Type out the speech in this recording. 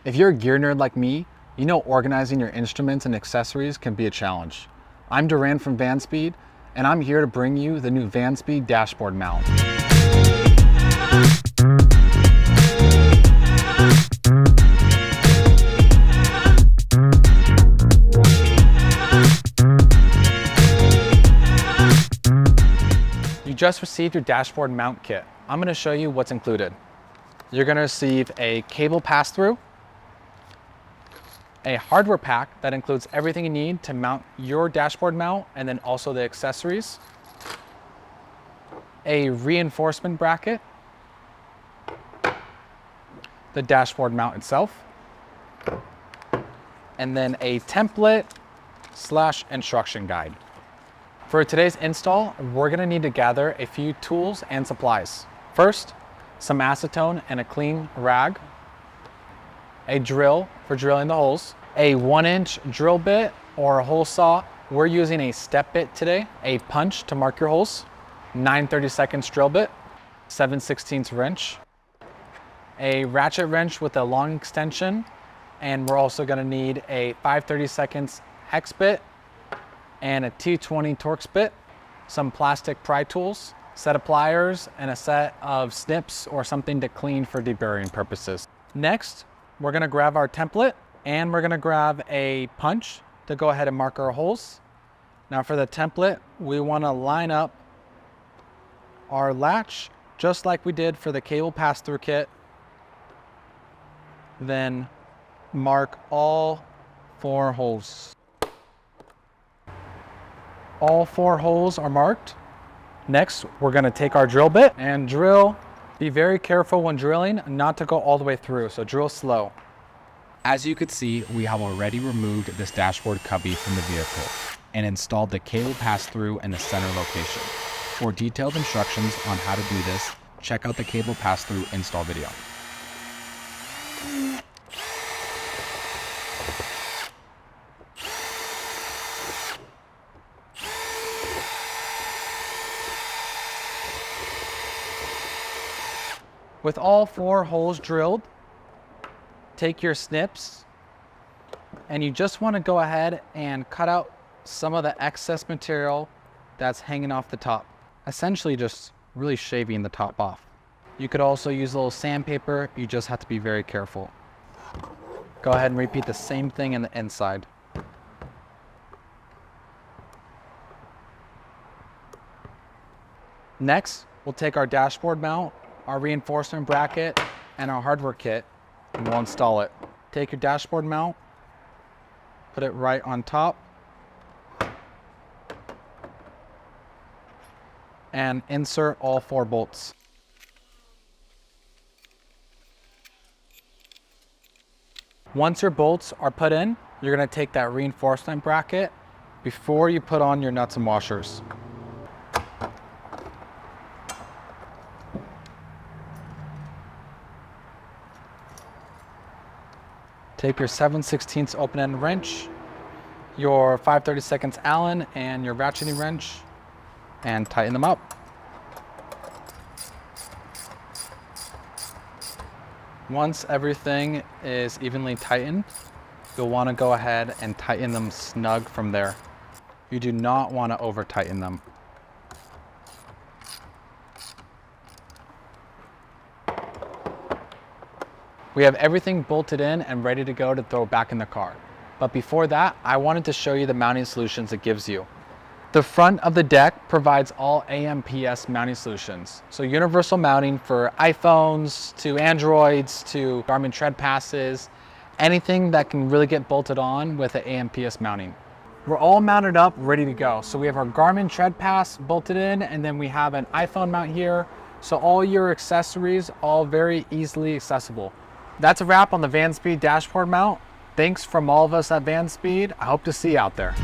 If you're a gear nerd like me, you know organizing your instruments and accessories can be a challenge. I'm Duran from Vanspeed, and I'm here to bring you the new Vanspeed Dashboard Mount. You just received your dashboard mount kit. I'm going to show you what's included. You're going to receive a cable pass-through, a hardware pack that includes everything you need to mount your dashboard mount and then also the accessories, a reinforcement bracket, the dashboard mount itself, and then a template / instruction guide. For today's install, we're going to need to gather a few tools and supplies. First, some acetone and a clean rag, a drill for drilling the holes, a 1-inch drill bit or a hole saw. We're using a step bit today, a punch to mark your holes, 9/32 drill bit, 7/16 wrench, a ratchet wrench with a long extension, and we're also going to need a 5/32 hex bit and a T20 Torx bit, some plastic pry tools, set of pliers, and a set of snips or something to clean for deburring purposes. Next, we're going to grab our template and we're going to grab a punch to go ahead and mark our holes. Now for the template, we want to line up our latch just like we did for the cable pass-through kit. Then mark all 4 holes. All 4 holes are marked. Next, we're going to take our drill bit and drill. Be very careful when drilling not to go all the way through, so drill slow. As you could see, we have already removed this dashboard cubby from the vehicle and installed the cable pass-through in the center location. For detailed instructions on how to do this, check out the cable pass-through install video. With all 4 holes drilled, take your snips and you just want to go ahead and cut out some of the excess material that's hanging off the top. Essentially just really shaving the top off. You could also use a little sandpaper, you just have to be very careful. Go ahead and repeat the same thing in the inside. Next, we'll take our dashboard mount, our reinforcement bracket, and our hardware kit, and we'll install it. Take your dashboard mount, put it right on top, and insert all 4 bolts. Once your bolts are put in, you're going to take that reinforcement bracket before you put on your nuts and washers. Take your 7/16 open-end wrench, your 5/32 Allen, and your ratcheting wrench, and tighten them up. Once everything is evenly tightened, you'll want to go ahead and tighten them snug from there. You do not want to over-tighten them. We have everything bolted in and ready to go to throw back in the car. But before that, I wanted to show you the mounting solutions it gives you. The front of the deck provides all AMPS mounting solutions. So universal mounting for iPhones, to Androids, to Garmin tread passes, anything that can really get bolted on with an AMPS mounting. We're all mounted up, ready to go. So we have our Garmin tread pass bolted in, and then we have an iPhone mount here. So all your accessories, all very easily accessible. That's a wrap on the Vanspeed Dashboard Mount. Thanks from all of us at Vanspeed. I hope to see you out there.